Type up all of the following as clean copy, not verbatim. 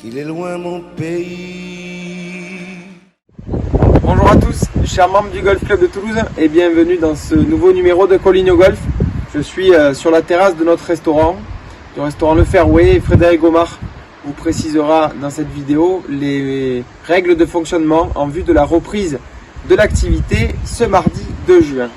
qu'il est loin mon pays. Bonjour à tous, chers membres du Golf Club de Toulouse et bienvenue dans ce nouveau numéro de Coligno Golf. Je suis sur la terrasse de notre restaurant, du restaurant Le Fairway, et Frédéric Gomard vous précisera dans cette vidéo les règles de fonctionnement en vue de la reprise de l'activité ce mardi 2 juin.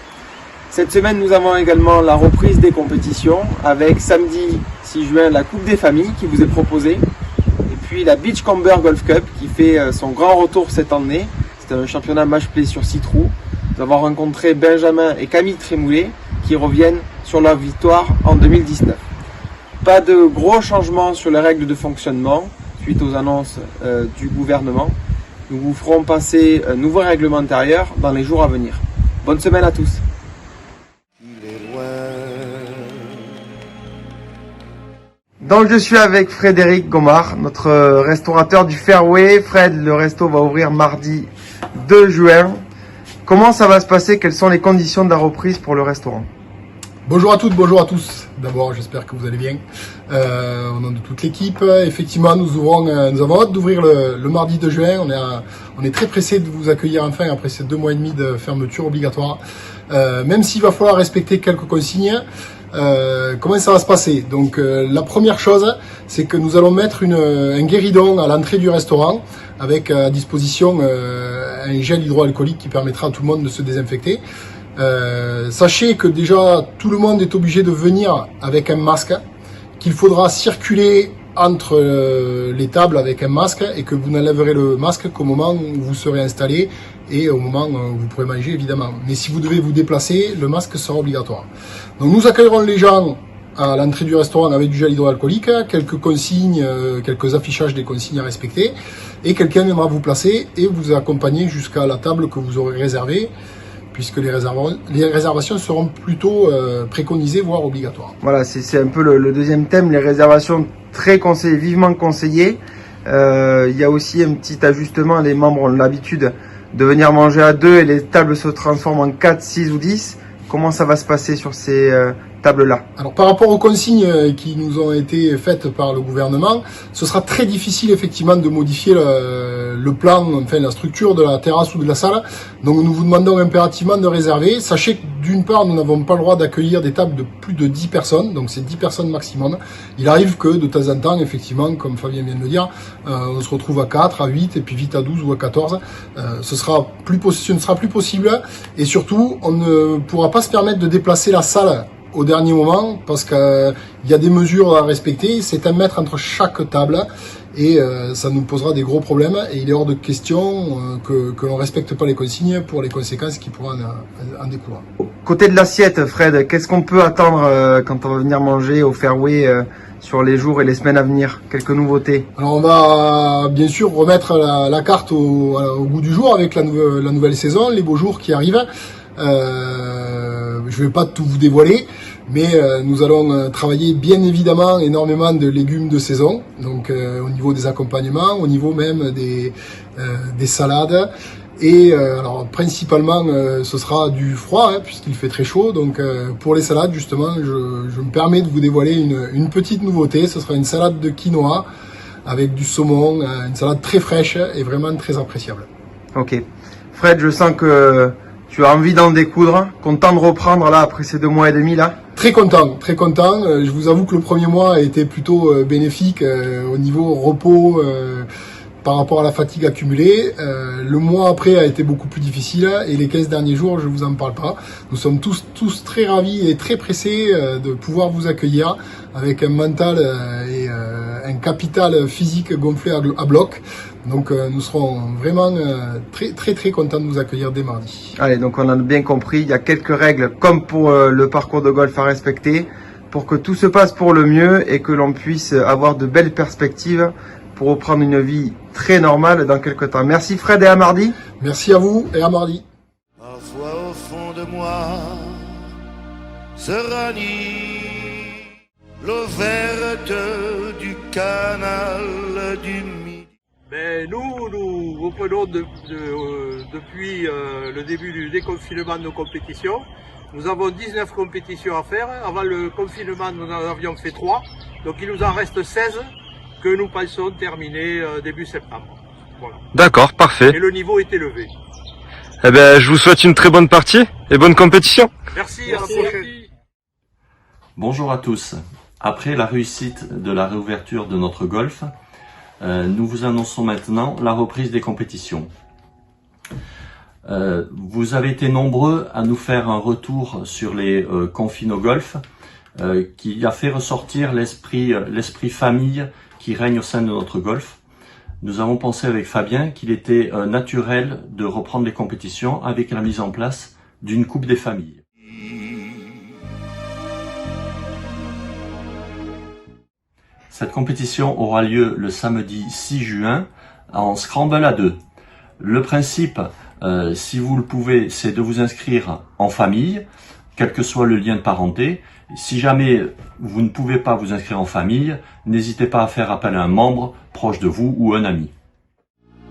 Cette semaine, nous avons également la reprise des compétitions avec samedi 6 juin la Coupe des familles qui vous est proposée et puis la Beachcomber Golf Cup qui fait son grand retour cette année. C'est un championnat match-play sur 6 trous. Nous avons rencontré Benjamin et Camille Trémoulet qui reviennent sur leur victoire en 2019. Pas de gros changements sur les règles de fonctionnement suite aux annonces du gouvernement. Nous vous ferons passer un nouveau règlement intérieur dans les jours à venir. Bonne semaine à tous. Donc je suis avec Frédéric Gomard, notre restaurateur du Fairway. Fred, le resto va ouvrir mardi 2 juin. Comment ça va se passer? Quelles sont les conditions de la reprise pour le restaurant? Bonjour à toutes, bonjour à tous. D'abord, j'espère que vous allez bien. Au nom de toute l'équipe, effectivement, nous avons hâte d'ouvrir le mardi 2 juin. On est très pressé de vous accueillir enfin après ces 2 mois et demi de fermeture obligatoire. Même s'il va falloir respecter quelques consignes. Comment ça va se passer? Donc la première chose, c'est que nous allons mettre un guéridon à l'entrée du restaurant avec à disposition un gel hydroalcoolique qui permettra à tout le monde de se désinfecter. Sachez que déjà tout le monde est obligé de venir avec un masque, qu'il faudra circuler entre les tables avec un masque et que vous n'enlèverez le masque qu'au moment où vous serez installé et au moment où vous pourrez manger évidemment. Mais si vous devez vous déplacer, le masque sera obligatoire. Donc nous accueillerons les gens à l'entrée du restaurant avec du gel hydroalcoolique, quelques consignes, quelques affichages des consignes à respecter et quelqu'un viendra vous placer et vous accompagner jusqu'à la table que vous aurez réservée, puisque les réservations seront plutôt préconisées, voire obligatoires. Voilà, c'est un peu le deuxième thème, les réservations très conseillées, vivement conseillées. Il y a aussi un petit ajustement, les membres ont l'habitude de venir manger à 2 et les tables se transforment en 4, 6 ou 10. Comment ça va se passer sur ces tables-là? Alors par rapport aux consignes qui nous ont été faites par le gouvernement, ce sera très difficile effectivement de modifier le plan, enfin la structure de la terrasse ou de la salle. Donc nous vous demandons impérativement de réserver. Sachez que d'une part, nous n'avons pas le droit d'accueillir des tables de plus de 10 personnes, donc c'est 10 personnes maximum. Il arrive que de temps en temps, effectivement, comme Fabien vient de le dire, on se retrouve à 4, à 8 et puis vite à 12 ou à ce ne sera plus possible et surtout, on ne pourra pas se permettre de déplacer la salle au dernier moment parce qu'il y a des mesures à respecter, c'est 1 mètre entre chaque table et ça nous posera des gros problèmes et il est hors de question que l'on respecte pas les consignes pour les conséquences qui pourront en découler. Côté de l'assiette, Fred, qu'est-ce qu'on peut attendre quand on va venir manger au Fairway sur les jours et les semaines à venir? Quelques nouveautés? Alors on va bien sûr remettre la carte au goût du jour avec la nouvelle saison, les beaux jours qui arrivent. Je vais pas tout vous dévoiler, mais nous allons travailler bien évidemment énormément de légumes de saison, donc au niveau des accompagnements, au niveau même des salades, et alors principalement ce sera du froid puisqu'il fait très chaud, donc pour les salades justement je me permets de vous dévoiler une petite nouveauté. Ce sera une salade de quinoa avec du saumon, une salade très fraîche et vraiment très appréciable. Ok, Fred, je sens que tu as envie d'en découdre, content de reprendre là après ces 2 mois et demi là? Très content, très content. Je vous avoue que le premier mois a été plutôt bénéfique au niveau repos par rapport à la fatigue accumulée. Le mois après a été beaucoup plus difficile et les 15 derniers jours, je vous en parle pas. Nous sommes tous très ravis et très pressés de pouvoir vous accueillir avec un mental et un capital physique gonflé à bloc. Donc nous serons vraiment très contents de vous accueillir dès mardi. Allez, donc on a bien compris, il y a quelques règles comme pour le parcours de golf à respecter pour que tout se passe pour le mieux et que l'on puisse avoir de belles perspectives pour reprendre une vie très normale dans quelques temps. Merci Fred et à mardi. Merci à vous et à mardi. Parfois au fond de moi se ranit l'eau verte du canal du Midi. Mais nous reprenons depuis le début du déconfinement de nos compétitions. Nous avons 19 compétitions à faire. Avant le confinement, nous en avions fait 3. Donc il nous en reste 16 que nous pensons terminer début septembre. Voilà. D'accord, parfait. Et le niveau est élevé. Eh ben, je vous souhaite une très bonne partie et bonne compétition. Merci, à la prochaine. Bonjour à tous. Après la réussite de la réouverture de notre golf, nous vous annonçons maintenant la reprise des compétitions. Vous avez été nombreux à nous faire un retour sur les Confino Golf qui a fait ressortir l'esprit famille qui règne au sein de notre golf. Nous avons pensé avec Fabien qu'il était naturel de reprendre les compétitions avec la mise en place d'une Coupe des familles. Cette compétition aura lieu le samedi 6 juin en scramble à 2. Le principe, si vous le pouvez, c'est de vous inscrire en famille, quel que soit le lien de parenté. Si jamais vous ne pouvez pas vous inscrire en famille, n'hésitez pas à faire appel à un membre proche de vous ou un ami.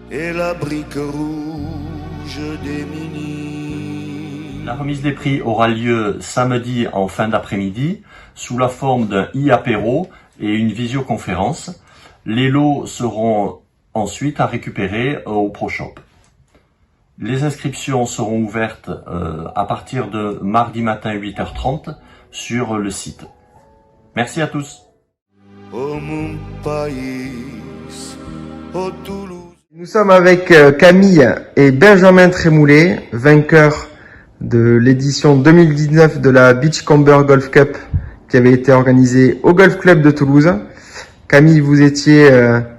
Et la brique rouge des minis. La remise des prix aura lieu samedi en fin d'après-midi sous la forme d'un e-apéro et une visioconférence. Les lots seront ensuite à récupérer au ProShop. Les inscriptions seront ouvertes à partir de mardi matin 8h30 sur le site. Merci à tous. Oh mon pays, oh Toulouse. Nous sommes avec Camille et Benjamin Trémoulet, vainqueurs de l'édition 2019 de la Beachcomber Golf Cup qui avait été organisée au Golf Club de Toulouse. Camille, vous étiez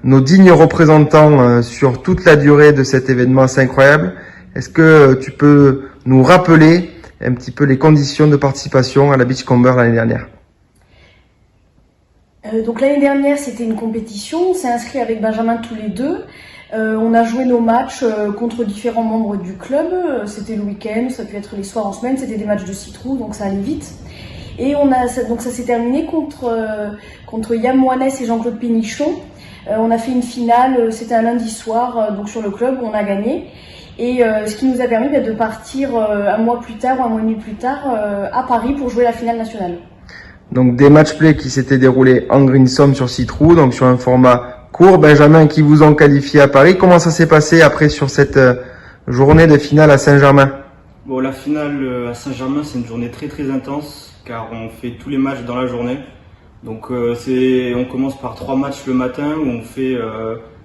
nos dignes représentants sur toute la durée de cet événement assez incroyable. Est-ce que tu peux nous rappeler un petit peu les conditions de participation à la Beachcomber l'année dernière? Donc l'année dernière, c'était une compétition. On s'est inscrit avec Benjamin tous les deux. On a joué nos matchs contre différents membres du club. C'était le week-end, ça peut être les soirs en semaine. C'était des matchs de 6 trous, donc ça allait vite. Et donc ça s'est terminé contre Yann Moinès et Jean-Claude Pénichon. On a fait une finale, c'était un lundi soir, donc sur le club où on a gagné. Et ce qui nous a permis de partir un mois plus tard ou un mois et demi plus tard à Paris pour jouer la finale nationale. Donc des match-play qui s'étaient déroulés en greensome sur 6 trous, donc sur un format court. Benjamin, qui vous ont qualifié à Paris. Comment ça s'est passé après sur cette journée de finale à Saint-Germain? Bon, la finale à Saint-Germain, c'est une journée très très intense car on fait tous les matchs dans la journée. Donc on commence par 3 matchs le matin où on fait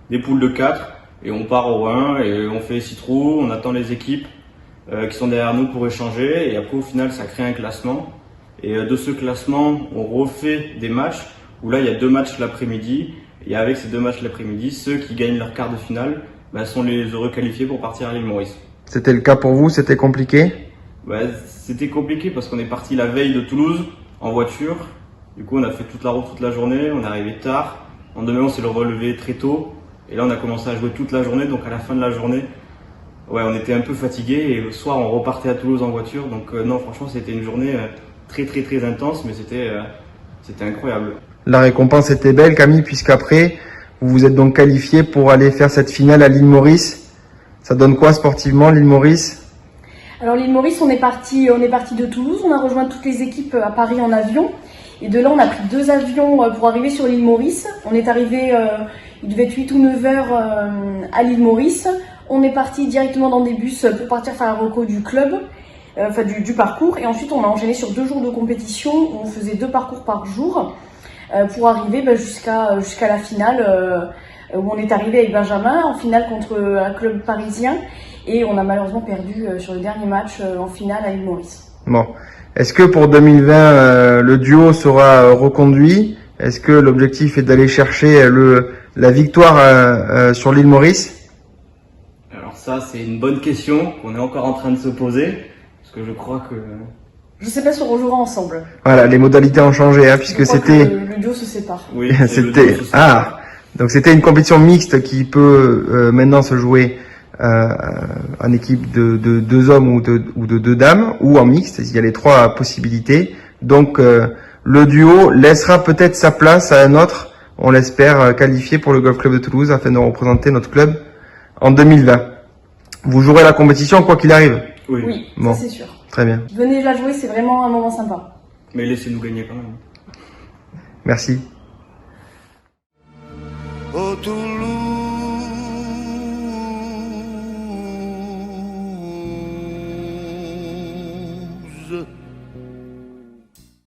des poules de 4 et on part au 1 et on fait 6 trous, on attend les équipes qui sont derrière nous pour échanger et après au final ça crée un classement. Et de ce classement, on refait des matchs où là il y a 2 matchs l'après-midi et avec ces 2 matchs l'après-midi, ceux qui gagnent leur quart de finale sont les heureux qualifiés pour partir à l'île Maurice. C'était le cas pour vous? C'était compliqué? C'était compliqué parce qu'on est parti la veille de Toulouse en voiture. Du coup, on a fait toute la route toute la journée, on est arrivé tard. En demain, on s'est relevé très tôt. Et là, on a commencé à jouer toute la journée. Donc, à la fin de la journée, on était un peu fatigué. Et le soir, on repartait à Toulouse en voiture. Donc, non, franchement, c'était une journée très, très, très intense. Mais c'était incroyable. La récompense était belle, Camille, puisqu'après, vous vous êtes donc qualifié pour aller faire cette finale à l'île Maurice. Ça donne quoi sportivement, l'île Maurice? Alors l'île Maurice, on est parti de Toulouse, on a rejoint toutes les équipes à Paris en avion. Et de là, on a pris 2 avions pour arriver sur l'île Maurice. On est arrivé, il devait être 8 ou 9 heures à l'île Maurice. On est parti directement dans des bus pour partir faire un reco du club, du parcours. Et ensuite, on a enchaîné sur 2 jours de compétition où on faisait 2 parcours par jour pour arriver jusqu'à la finale où on est arrivé avec Benjamin en finale contre un club parisien. Et on a malheureusement perdu sur le dernier match en finale à l'île Maurice. Bon. Est-ce que pour 2020, le duo sera reconduit? Est-ce que l'objectif est d'aller chercher la victoire sur l'île Maurice? Alors ça, c'est une bonne question qu'on est encore en train de se poser. Parce que je crois que... Je sais pas si on jouera ensemble. Voilà, les modalités ont changé, puisque c'était... Le duo se sépare. Oui, c'était... Donc c'était une compétition mixte qui peut maintenant se jouer en équipe de 2 hommes ou de 2 dames, ou en mixte, il y a les 3 possibilités. Donc le duo laissera peut-être sa place à un autre, on l'espère, qualifié pour le Golf Club de Toulouse afin de représenter notre club en 2020. Vous jouerez la compétition quoi qu'il arrive? Oui, bon, ça c'est sûr. Très bien. Venez la jouer, c'est vraiment un moment sympa. Mais laissez-nous gagner quand même. Merci. ô Toulouse.